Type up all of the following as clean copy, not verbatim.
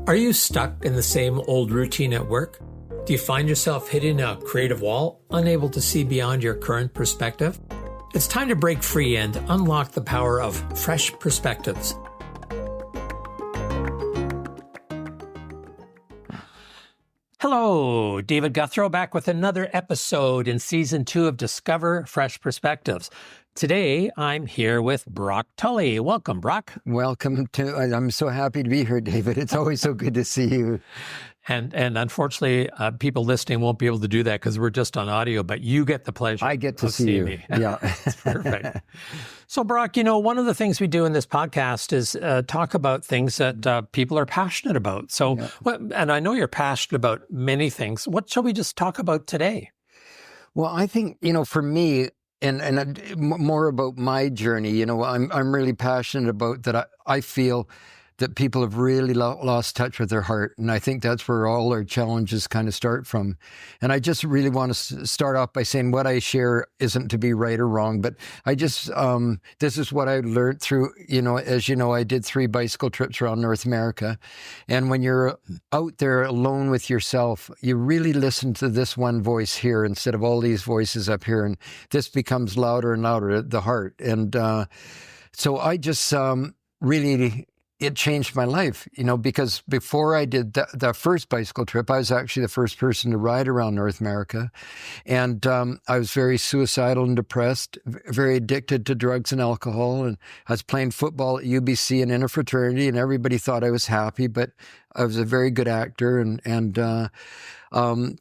Are you stuck in the same old routine at work? Do you find yourself hitting a creative wall, unable to see beyond your current perspective? It's time to break free and unlock the power of fresh perspectives. Hello, David Guthrow back with another episode in Season 2 of Discover Fresh Perspectives. Today, I'm here with Brock Tully. Welcome, Brock. Welcome to, I'm so happy to be here, David. It's always so good to see you. And unfortunately, people listening won't be able to do that because we're just on audio, but you get the pleasure. I get to see you. Me. Yeah. It's perfect. So, Brock, one of the things we do in this podcast is talk about things that people are passionate about. So, and I know you're passionate about many things. What shall we just talk about today? Well, I think, for me, and more about my journey, I'm really passionate about that. I feel that people have really lost touch with their heart. And I think that's where all our challenges kind of start from. And I just really want to start off by saying what I share isn't to be right or wrong, but I just, this is what I learned through, as you know, I did 3 bicycle trips around North America. And when you're out there alone with yourself, you really listen to this one voice here instead of all these voices up here. And this becomes louder and louder, the heart. And so I just really... It changed my life, because before I did that first bicycle trip, I was actually the first person to ride around North America. And I was very suicidal and depressed, very addicted to drugs and alcohol. And I was playing football at UBC and in a fraternity, and everybody thought I was happy, but I was a very good actor. And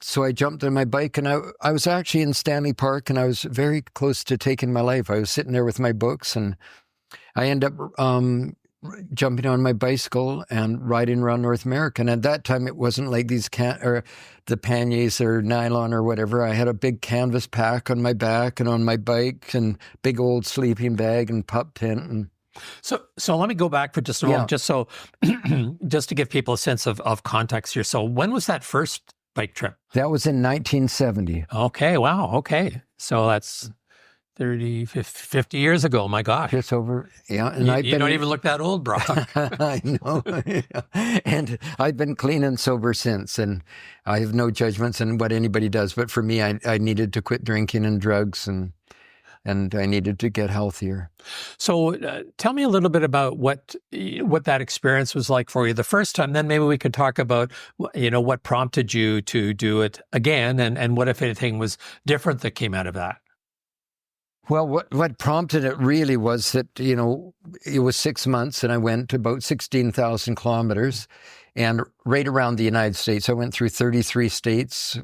so I jumped on my bike, and I was actually in Stanley Park, and I was very close to taking my life. I was sitting there with my books, and I ended up jumping on my bicycle and riding around North America. And at that time, it wasn't like these the panniers or nylon or whatever. I had a big canvas pack on my back and on my bike and big old sleeping bag and pup tent. And So let me go back for just a moment, just to give people a sense of context here. So when was that first bike trip? That was in 1970. Okay. Wow. Okay. So that's 30, 50 years ago. My gosh. Just over. Yeah. And you don't even look that old, Brock. I know. And I've been clean and sober since. And I have no judgments in what anybody does. But for me, I needed to quit drinking and drugs, and I needed to get healthier. So tell me a little bit about what that experience was like for you the first time. Then maybe we could talk about, what prompted you to do it again, and what, if anything, was different that came out of that. Well, what prompted it really was that, it was 6 months, and I went about 16,000 kilometers and right around the United States. I went through 33 states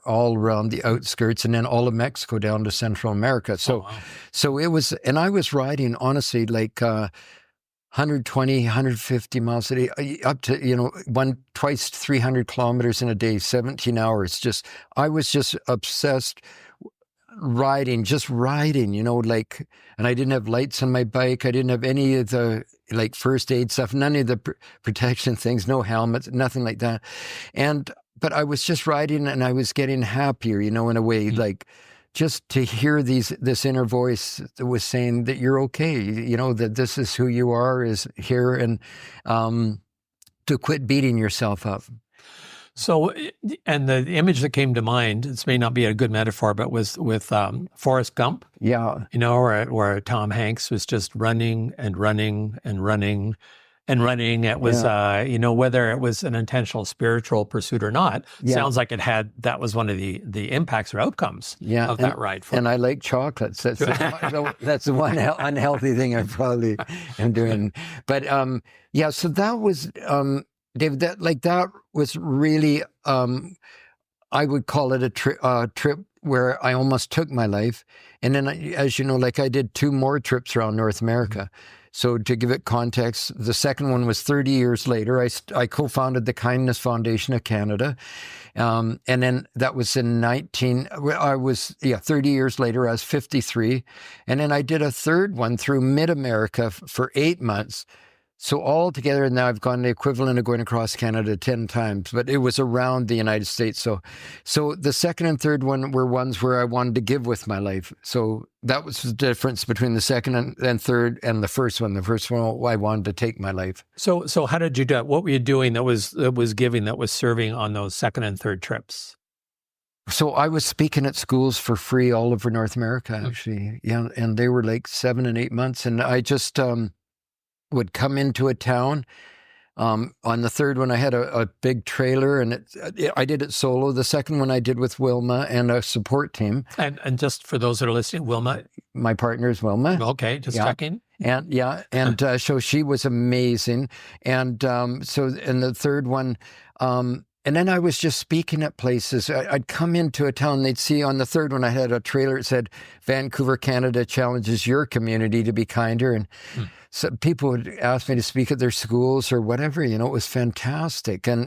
all around the outskirts, and then all of Mexico down to Central America. So, So it was, and I was riding, honestly, like 120, 150 miles a day, up to, twice 300 kilometers in a day, 17 hours. I was just obsessed just riding, and I didn't have lights on my bike. I didn't have any of the first aid stuff, none of the protection things, no helmets, nothing like that. But I was just riding, and I was getting happier, in a way, just to hear this inner voice that was saying that you're okay, that this is who you are, is here, and to quit beating yourself up. So, and the image that came to mind, this may not be a good metaphor, but was with Forrest Gump. Yeah. Where Tom Hanks was just running and running and running and running. It was, whether it was an intentional spiritual pursuit or not, sounds like that was one of the impacts or outcomes of that ride. And I like chocolates. That's the one unhealthy thing I probably am doing. But so that was... David, that was really, I would call it a trip where I almost took my life. And then, as you know, I did 2 more trips around North America. So to give it context, the second one was 30 years later. I co-founded the Kindness Foundation of Canada. And then that was in 30 years later, I was 53. And then I did a third one through Mid-America for 8 months. So altogether now I've gone the equivalent of going across Canada 10 times, but it was around the United States. So the second and third one were ones where I wanted to give with my life. So that was the difference between the second and third and the first one. The first one, I wanted to take my life. So how did you do it? What were you doing that was giving, that was serving on those second and third trips? So I was speaking at schools for free all over North America, actually. Yeah, and they were like 7 and 8 months. And I just would come into a town. On the third one, I had a big trailer, and I did it solo. The second one I did with Wilma and a support team. And just for those that are listening, Wilma? My partner is Wilma. Okay, just checking. And so she was amazing. And so in the third one, and then I was just speaking at places. I'd come into a town, they'd see on the third one, I had a trailer that said, Vancouver, Canada challenges your community to be kinder. And so people would ask me to speak at their schools or whatever, it was fantastic. One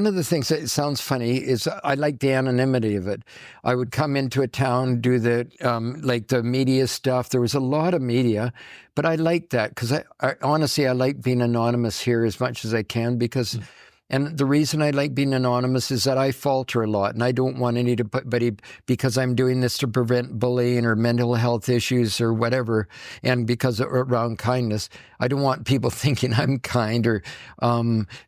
of the things that sounds funny is I like the anonymity of it. I would come into a town, do the media stuff. There was a lot of media, but I liked that because I honestly, I like being anonymous here as much as I can because and the reason I like being anonymous is that I falter a lot, and I don't want anybody, because I'm doing this to prevent bullying or mental health issues or whatever, and because around kindness, I don't want people thinking I'm kind, or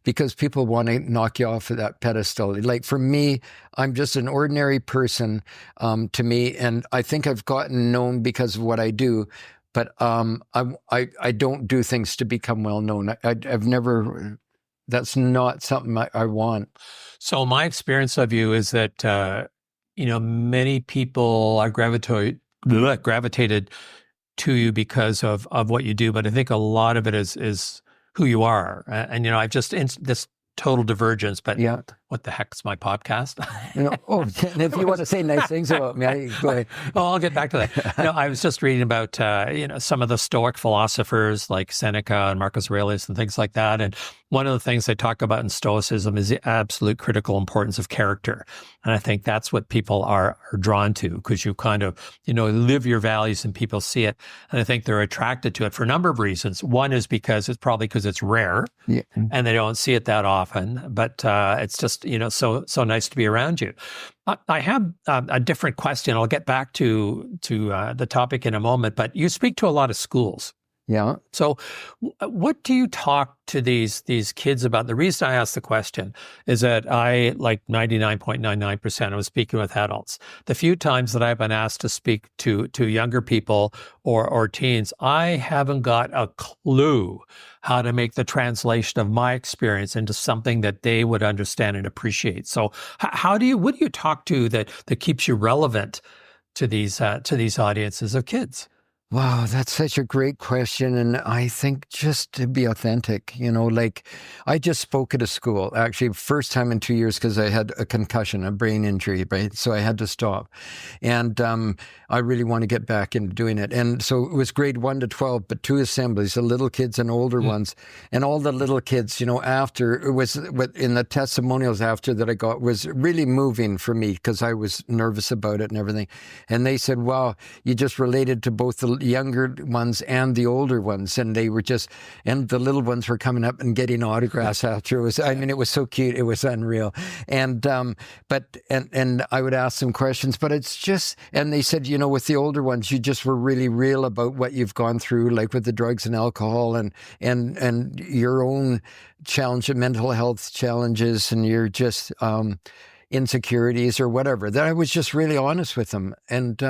because people want to knock you off of that pedestal. Like for me, I'm just an ordinary person to me, and I think I've gotten known because of what I do. But I don't do things to become well known. I've never. That's not something I want. So my experience of you is that, many people are gravitated to you because of what you do. But I think a lot of it is who you are. And, I've just, this total divergence, but what the heck's my podcast? And if you want to say nice things about me, go ahead. Oh, I'll get back to that. I was just reading about, some of the Stoic philosophers like Seneca and Marcus Aurelius and things like that. And one of the things they talk about in Stoicism is the absolute critical importance of character. And I think that's what people are drawn to, because you kind of, live your values and people see it. And I think they're attracted to it for a number of reasons. One is because it's rare and they don't see it that often, but it's just, so nice to be around you. I have a different question. I'll get back to the topic in a moment, but you speak to a lot of schools. Yeah. So what do you talk to these kids about? The reason I ask the question is that I, like 99.99%, I was speaking with adults. The few times that I've been asked to speak to younger people or teens, I haven't got a clue how to make the translation of my experience into something that they would understand and appreciate. So what do you talk to that keeps you relevant to these audiences of kids? Wow, that's such a great question. And I think just to be authentic, like I just spoke at a school, actually first time in 2 years, because I had a concussion, a brain injury, right? So I had to stop. And I really want to get back into doing it. And so it was grade 1 to 12, but 2 assemblies, the little kids and older ones. And all the little kids, after, it was in the testimonials after that I got was really moving for me because I was nervous about it and everything. And they said, wow, you just related to both the younger ones and the older ones, and they were and the little ones were coming up and getting autographs after. It was so cute, it was unreal. And and I would ask them questions, but it's just, and they said, with the older ones, you just were really real about what you've gone through, like with the drugs and alcohol and your own challenge, mental health challenges, and you're just insecurities or whatever, that I was just really honest with them. And,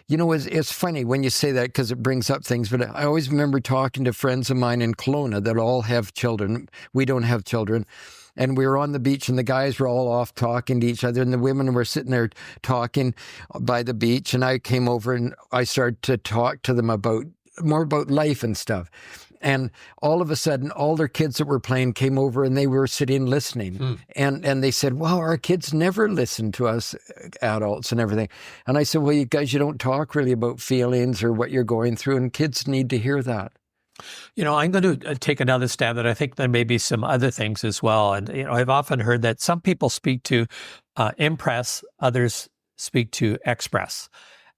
it's funny when you say that because it brings up things, but I always remember talking to friends of mine in Kelowna that all have children. We don't have children. And we were on the beach and the guys were all off talking to each other and the women were sitting there talking by the beach. And I came over and I started to talk to them more about life and stuff. And all of a sudden, all their kids that were playing came over and they were sitting listening. And they said, wow, our kids never listen to us adults and everything. And I said, well, you guys, you don't talk really about feelings or what you're going through, and kids need to hear that. I'm going to take another stab at it. I think there may be some other things as well. And, I've often heard that some people speak to impress, others speak to express.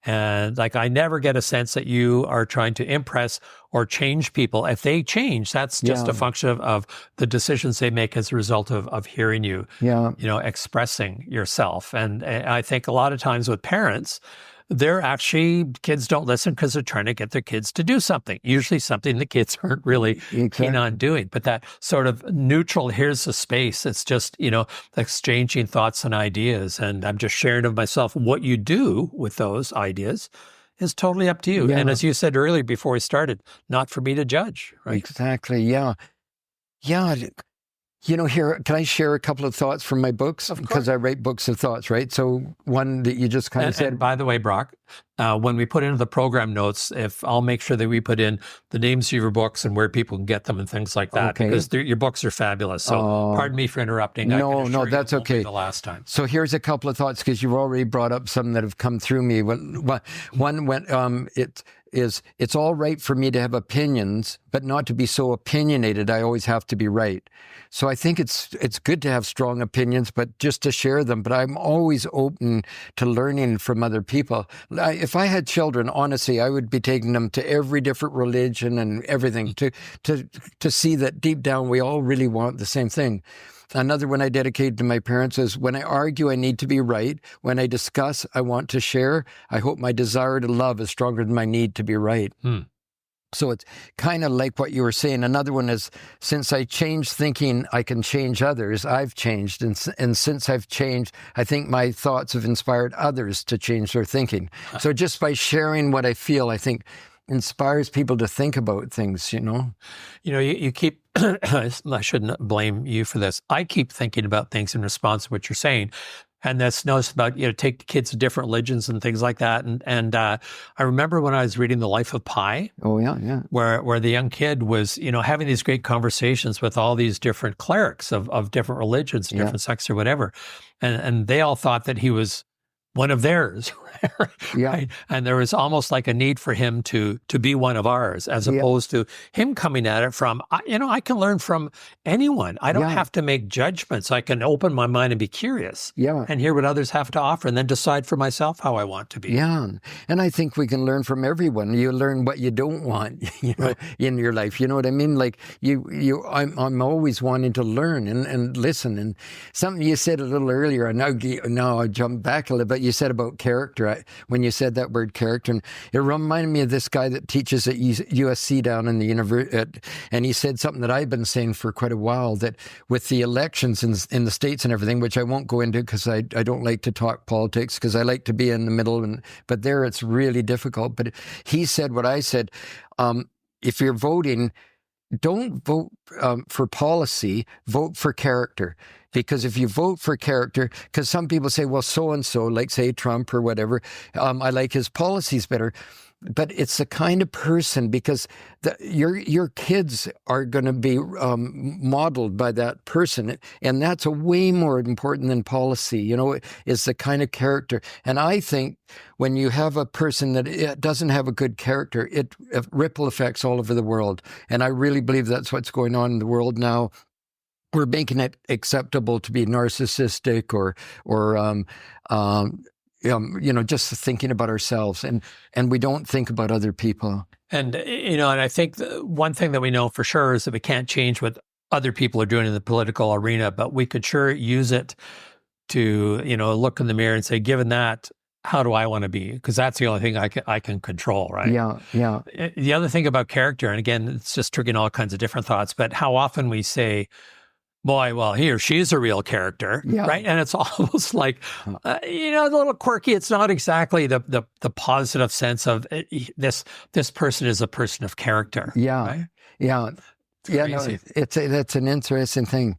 And like, I never get a sense that you are trying to impress or change people. If they change, that's just a function of the decisions they make as a result of hearing you, expressing yourself. And I think a lot of times with parents, kids don't listen because they're trying to get their kids to do something, usually something the kids aren't really keen on doing. But that sort of neutral, here's the space. It's just, exchanging thoughts and ideas. And I'm just sharing of myself. What you do with those ideas is totally up to you. Yeah. And as you said earlier before we started, not for me to judge, right? Exactly. Yeah. Yeah. Here, can I share a couple of thoughts from my books? Because I write books of thoughts, right? So one that you just kind of said. And by the way, Brock, when we put into the program notes, I'll make sure that we put in the names of your books and where people can get them and things like that, because your books are fabulous. So pardon me for interrupting. No, that's okay. The last time. So here's a couple of thoughts, because you've already brought up some that have come through me. One went, it's all right for me to have opinions, but not to be so opinionated. I always have to be right. So I think it's good to have strong opinions, but just to share them. But I'm always open to learning from other people. If I had children, honestly, I would be taking them to every different religion and everything to see that deep down we all really want the same thing. Another one I dedicated to my parents is, when I argue, I need to be right. When I discuss, I want to share. I hope my desire to love is stronger than my need to be right. So it's kind of like what you were saying. Another one is, since I changed thinking I can change others, I've changed. And since I've changed, I think my thoughts have inspired others to change their thinking. So just by sharing what I feel, I think inspires people to think about things, You keep, I shouldn't blame you for this. I keep thinking about things in response to what you're saying. And that's noticed about, take the kids to different religions and things like that. And I remember when I was reading The Life of Pi. Oh, yeah. Where the young kid was, having these great conversations with all these different clerics of different religions, different sects or whatever. And they all thought that he was one of theirs, right? And there was almost like a need for him to be one of ours, as opposed to him coming at it from, I can learn from anyone. I don't have to make judgments. I can open my mind and be curious and hear what others have to offer, and then decide for myself how I want to be. Yeah. And I think we can learn from everyone. You learn what you don't want, in your life. You know what I mean? Like I'm always wanting to learn and listen. And something you said a little earlier, and now I jump back a little bit. You said about character, when you said that word character, and it reminded me of this guy that teaches at USC down in the university, and he said something that I've been saying for quite a while, that with the elections in the States and everything, which I won't go into because I don't like to talk politics, because I like to be in the middle, but there it's really difficult. But he said what I said, if you're voting, don't vote for policy, vote for character. Because if you vote for character, because some people say, well, so-and-so, like say Trump or whatever, I like his policies better. But it's the kind of person, because your kids are going to be modeled by that person. And that's a way more important than policy, is the kind of character. And I think when you have a person that doesn't have a good character, it ripple effects all over the world. And I really believe that's what's going on in the world now. We're making it acceptable to be narcissistic or just thinking about ourselves, and we don't think about other people. And and I think one thing that we know for sure is that we can't change what other people are doing in the political arena, but we could sure use it to look in the mirror and say, given that, how do I want to be? Because that's the only thing I can control, right? Yeah. The other thing about character, and again, it's just triggering all kinds of different thoughts, but how often we say, boy, well, he or she's a real character, right? And it's almost like, a little quirky. It's not exactly the positive sense of this person is a person of character. Right? No, that's an interesting thing.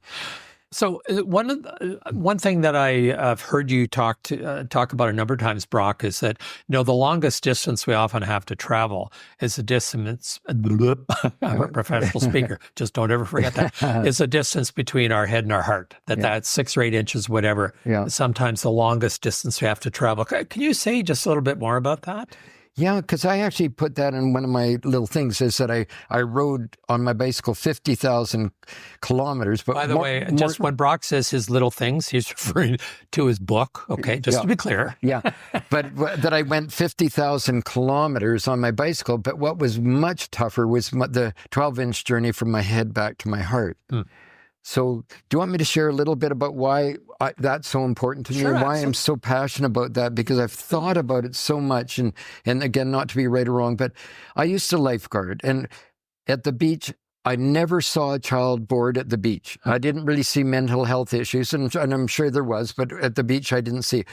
So one thing that I've heard you talk about a number of times, Brock, is that the longest distance we often have to travel is the distance. I'm a professional speaker. Just don't ever forget that. Is the distance between our head and our heart. That's 6 or 8 inches, whatever. Sometimes the longest distance we have to travel. Can you say just a little bit more about that? Yeah, because I actually put that in one of my little things, is that I rode on my bicycle 50,000 kilometers. But By the way, just when Brock says his little things, he's referring to his book. Okay, just to be clear. Yeah, but that I went 50,000 kilometers on my bicycle. But what was much tougher was the 12-inch journey from my head back to my heart. So do you want me to share a little bit about why that's so important to me, and why I'm so passionate about that? Because I've thought about it so much, and again, not to be right or wrong, but I used to lifeguard, and at the beach, I never saw a child bored at the beach. I didn't really see mental health issues, and I'm sure there was, but at the beach, I didn't see.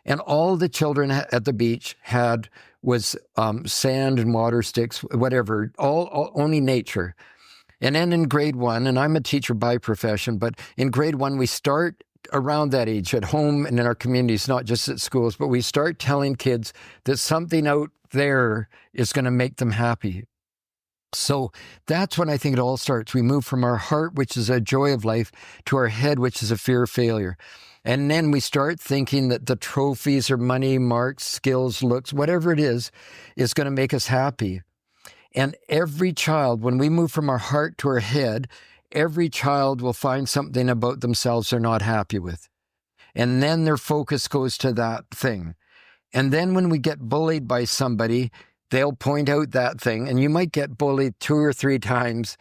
And all the children at the beach had was sand and water sticks, whatever, only nature. And then in grade 1, and I'm a teacher by profession, but in grade 1, we start around that age at home and in our communities, not just at schools, but we start telling kids that something out there is going to make them happy. So that's when I think it all starts. We move from our heart, which is a joy of life, to our head, which is a fear of failure. And then we start thinking that the trophies or money, marks, skills, looks, whatever it is going to make us happy. And every child, when we move from our heart to our head, every child will find something about themselves they're not happy with. And then their focus goes to that thing. And then when we get bullied by somebody, they'll point out that thing. And you might get bullied 2 or 3 times,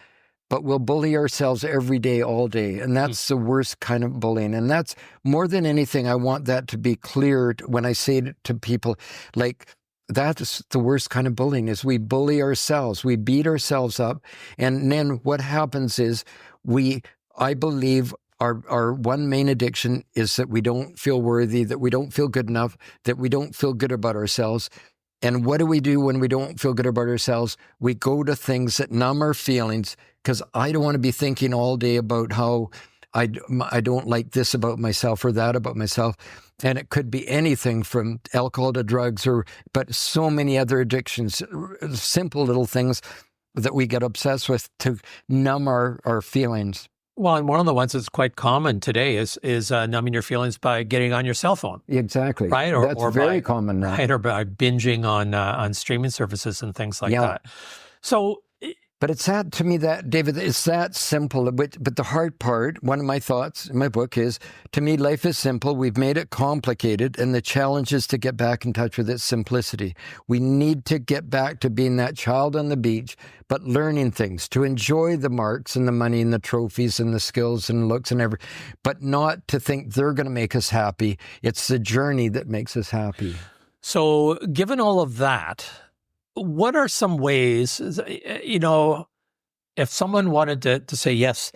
but we'll bully ourselves every day, all day. And that's the worst kind of bullying. And that's more than anything, I want that to be clear when I say it to people, like, that's the worst kind of bullying, is we bully ourselves. We beat ourselves up. And then what happens is I believe our one main addiction is that we don't feel worthy, that we don't feel good enough, that we don't feel good about ourselves. And what do we do when we don't feel good about ourselves? We go to things that numb our feelings, because I don't want to be thinking all day about how I don't like this about myself or that about myself. And it could be anything from alcohol to drugs, but so many other addictions, simple little things that we get obsessed with to numb our feelings. Well, and one of the ones that's quite common today is numbing your feelings by getting on your cell phone. Exactly. Right? That's very common now. Right, or by binging on streaming services and things like that. So... But it's that, to me, that, David, it's that simple. But the hard part, one of my thoughts in my book is, to me, life is simple. We've made it complicated, and the challenge is to get back in touch with its simplicity. We need to get back to being that child on the beach, but learning things, to enjoy the marks and the money and the trophies and the skills and looks and everything, but not to think they're going to make us happy. It's the journey that makes us happy. So given all of that, what are some ways, if someone wanted to say, yes,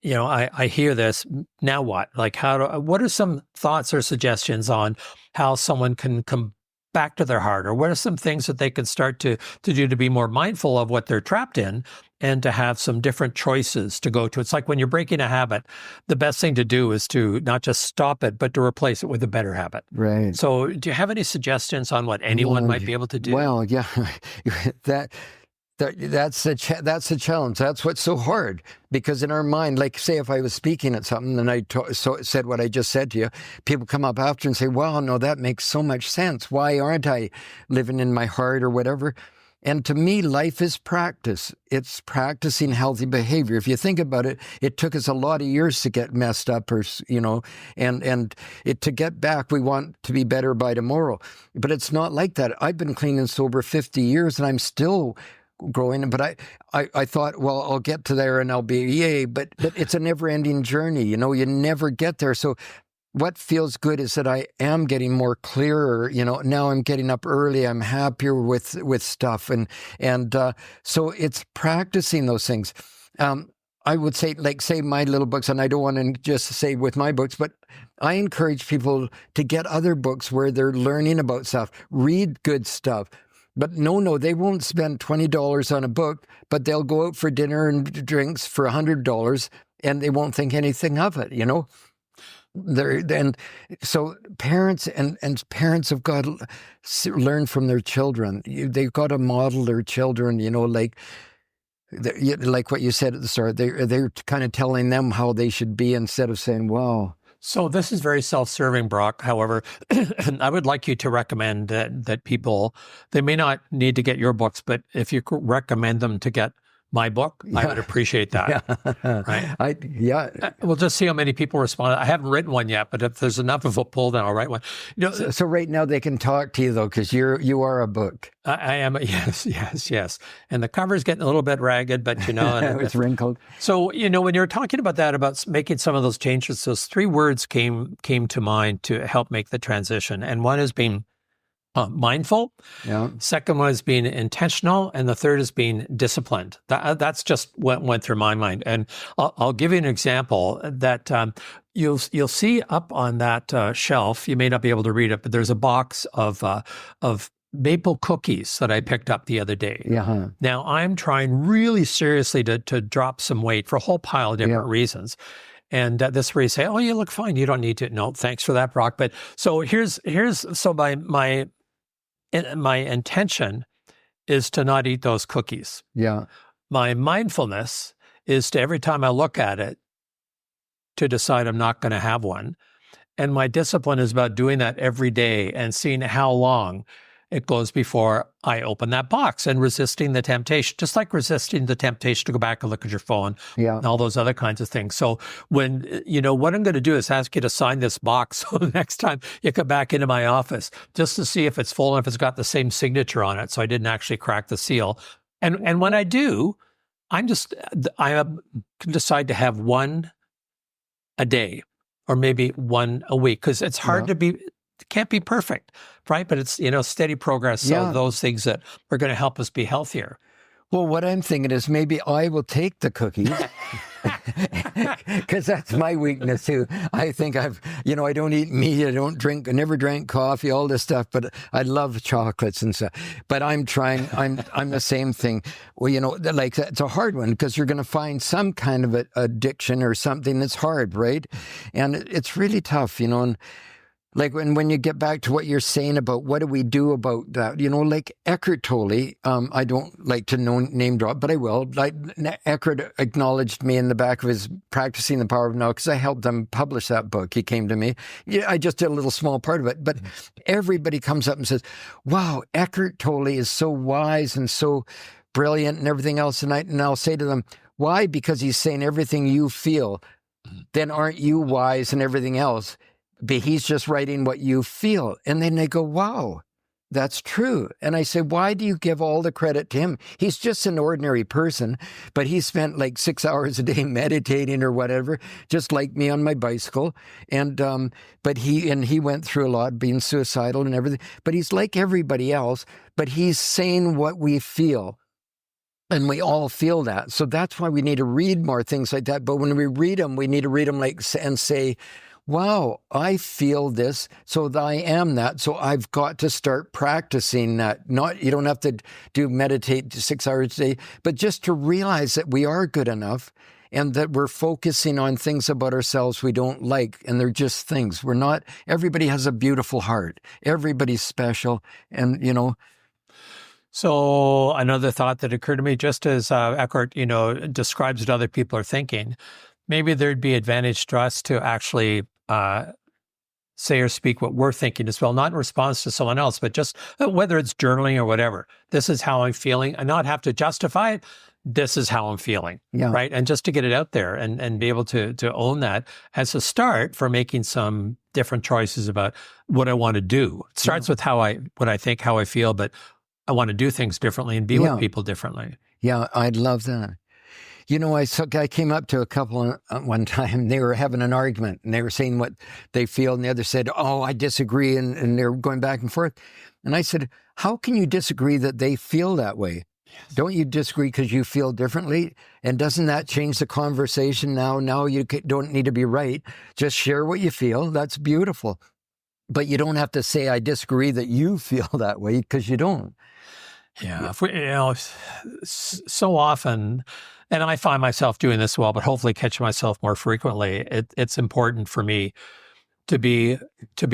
I hear this, now what? Like, what are some thoughts or suggestions on how someone can come back to their heart? Or what are some things that they can start to do to be more mindful of what they're trapped in and to have some different choices to go to? It's like when you're breaking a habit, the best thing to do is to not just stop it, but to replace it with a better habit. Right. So do you have any suggestions on what anyone might be able to do? Well, yeah, that's the challenge. That's what's so hard, because in our mind, like, say if I was speaking at something and I said what I just said to you, people come up after and say, "Wow, no, that makes so much sense. Why aren't I living in my heart," or whatever? And to me, life is practice. It's practicing healthy behavior. If you think about it, it took us a lot of years to get messed up, and to get back, we want to be better by tomorrow. But it's not like that. I've been clean and sober 50 years, and I'm still growing. But I thought, well, I'll get to there and I'll be, yay. But it's a never-ending journey. You never get there. So what feels good is that I am getting more clearer. Now I'm getting up early. I'm happier with stuff. And so it's practicing those things. I would say, like, say my little books, and I don't want to just say with my books, but I encourage people to get other books where they're learning about stuff, read good stuff. But no, they won't spend $20 on a book, but they'll go out for dinner and drinks for $100, and they won't think anything of it, So parents and parents have got to learn from their children. They've got to model their children, like what you said at the start. They're kind of telling them how they should be, instead of saying, "Wow, So this is very self-serving, Brock. However, I would like you to recommend that people, they may not need to get your books, but if you could recommend them to get my book, I would appreciate that. Right? We'll just see how many people respond. I haven't written one yet, but if there's enough of a pull, then I'll write one. So right now they can talk to you though, because you are a book. I am. Yes. And the cover's getting a little bit ragged, but and it's wrinkled. So when you're talking about that, about making some of those changes, those 3 words came to mind to help make the transition, and one is being mindful. Yeah. Second one is being intentional, and the third is being disciplined. That's just what went through my mind. And I'll give you an example that you'll see up on that shelf. You may not be able to read it, but there's a box of maple cookies that I picked up the other day. Yeah. Now I'm trying really seriously to drop some weight for a whole pile of different reasons. And this where you say, "Oh, you look fine. You don't need to." No, thanks for that, Brock. But so here's my intention is to not eat those cookies. Yeah. My mindfulness is to, every time I look at it, to decide I'm not going to have one. And my discipline is about doing that every day and seeing how long it goes before I open that box, and resisting the temptation, just like resisting the temptation to go back and look at your phone and all those other kinds of things. So when, what I'm going to do is ask you to sign this box so the next time you come back into my office, just to see if it's full and if it's got the same signature on it. So I didn't actually crack the seal. And when I do, I can decide to have one a day or maybe one a week, because it's hard to be, can't be perfect, right? But it's, steady progress. So those things that are going to help us be healthier. Well, what I'm thinking is maybe I will take the cookies, because that's my weakness too. I think I don't eat meat, I never drank coffee, all this stuff, but I love chocolates and stuff. But I'm the same thing. Well, like it's a hard one, because you're going to find some kind of addiction or something that's hard, right? And it's really tough, and like when you get back to what you're saying about what do we do about that, like Eckhart Tolle, I don't like to name drop, but I will. Like Eckhart acknowledged me in the back of his Practicing the Power of Now, because I helped them publish that book. He came to me. I just did a little small part of it, but everybody comes up and says, "Wow, Eckhart Tolle is so wise and so brilliant and everything else." And I'll say to them, "Why?" Because he's saying everything you feel. Then aren't you wise and everything else? But he's just writing what you feel. And then they go, "Wow, that's true." And I say, "Why do you give all the credit to him? He's just an ordinary person, but he spent like 6 hours a day meditating or whatever, just like me on my bicycle. And but he went through a lot, being suicidal and everything. But he's like everybody else, but he's saying what we feel. And we all feel that. So that's why we need to read more things like that. But when we read them, we need to read them and say, wow, I feel this, so I am that. So I've got to start practicing that. You don't have to meditate 6 hours a day, but just to realize that we are good enough, and that we're focusing on things about ourselves we don't like, and they're just things. Everybody has a beautiful heart. Everybody's special, and So another thought that occurred to me, just as Eckhart, describes what other people are thinking, maybe there'd be advantage to us to actually say or speak what we're thinking as well, not in response to someone else, but just whether it's journaling or whatever. This is how I'm feeling, and not have to justify it. This is how I'm feeling, right? And just to get it out there and be able to own that as a start for making some different choices about what I want to do. It starts with what I think, how I feel, but I want to do things differently and be with people differently. Yeah, I'd love that. I came up to a couple one time. They were having an argument, and they were saying what they feel, and the other said, "Oh, I disagree," and they're going back and forth. And I said, "How can you disagree that they feel that way? Yes. Don't you disagree because you feel differently? And doesn't that change the conversation now? Now you don't need to be right. Just share what you feel. That's beautiful. But you don't have to say, I disagree that you feel that way, because you don't." Yeah, if we, so often, and I find myself doing this well, but hopefully catching myself more frequently, it's important for me to be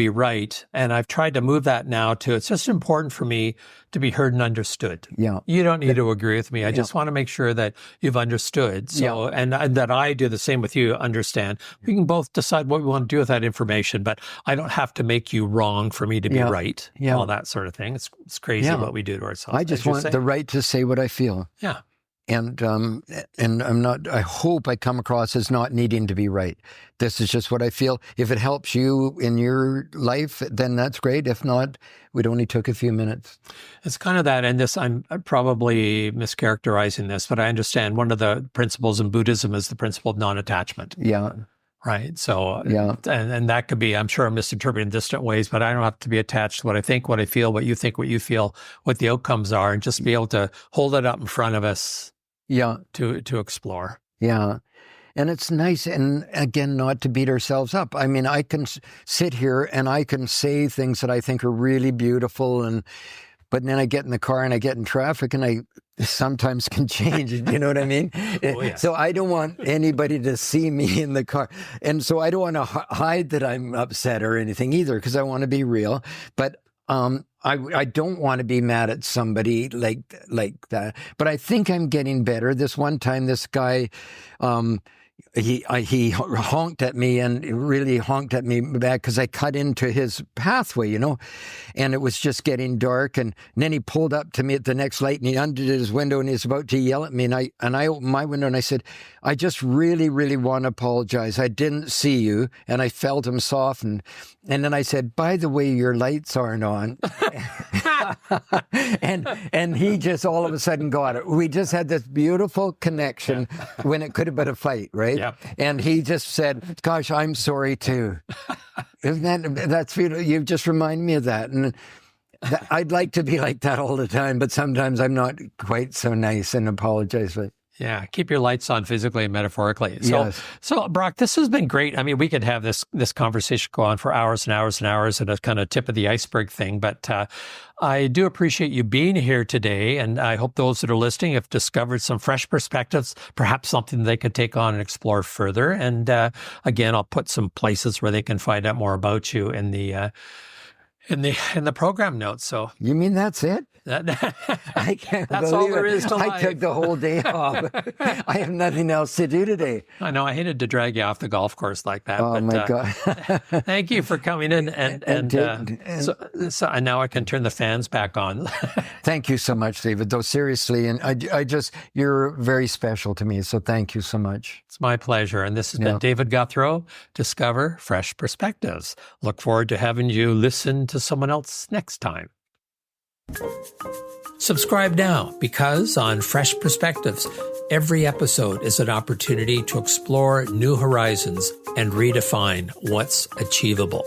right. And I've tried to move that now to, it's just important for me to be heard and understood. Yeah. You don't need to agree with me. I just want to make sure that you've understood. So, and that I do the same with you, understand. We can both decide what we want to do with that information, but I don't have to make you wrong for me to be right. All that sort of thing. It's crazy what we do to ourselves. I just want the right to say what I feel. Yeah. And I'm not, I hope I come across as not needing to be right. This is just what I feel. If it helps you in your life, then that's great. If not, it only took a few minutes. It's kind of that, and this, I'm probably mischaracterizing this, but I understand one of the principles in Buddhism is the principle of non-attachment. Yeah. Right. So, and that could be, I'm sure I'm misinterpreting in distant ways, but I don't have to be attached to what I think, what I feel, what you think, what you feel, what the outcomes are, and just be able to hold it up in front of us. Yeah. To explore. Yeah. And it's nice, and again, not to beat ourselves up. I mean, I can sit here and I can say things that I think are really beautiful, but then I get in the car and I get in traffic and I sometimes can change it. You know what I mean? Oh, yes. So I don't want anybody to see me in the car. And so I don't want to hide that I'm upset or anything either, because I want to be real. But I don't want to be mad at somebody like that. But I think I'm getting better. This one time, this guy, he honked at me, and really honked at me back because I cut into his pathway, you know, and it was just getting dark. And then he pulled up to me at the next light, and he undid his window, and he's about to yell at me. And I opened my window and I said, I just really, really want to apologize. I didn't see you. And I felt him soften. And then I said, by the way, your lights aren't on. and he just all of a sudden got it. We just had this beautiful connection when it could have been a fight, right? Yep. And he just said, gosh, I'm sorry too. That's beautiful. You just remind me of that. And I'd like to be like that all the time, but sometimes I'm not quite so nice and apologize for it. Yeah, keep your lights on physically and metaphorically. So Brock, this has been great. I mean, we could have this conversation go on for hours and hours and hours, and a kind of tip of the iceberg thing. But I do appreciate you being here today, and I hope those that are listening have discovered some fresh perspectives, perhaps something they could take on and explore further. And again, I'll put some places where they can find out more about you in the program notes. So you mean that's it? I can't. That's all there is to life. I took the whole day off. I have nothing else to do today. I know. I hated to drag you off the golf course like that. Oh, my God. Thank you for coming in. So now I can turn the fans back on. Thank you so much, David, though, seriously. And you're very special to me. So thank you so much. It's my pleasure. And this has been David Guthrow, Discover Fresh Perspectives. Look forward to having you listen to someone else next time. Subscribe now, because on Fresh Perspectives, every episode is an opportunity to explore new horizons and redefine what's achievable.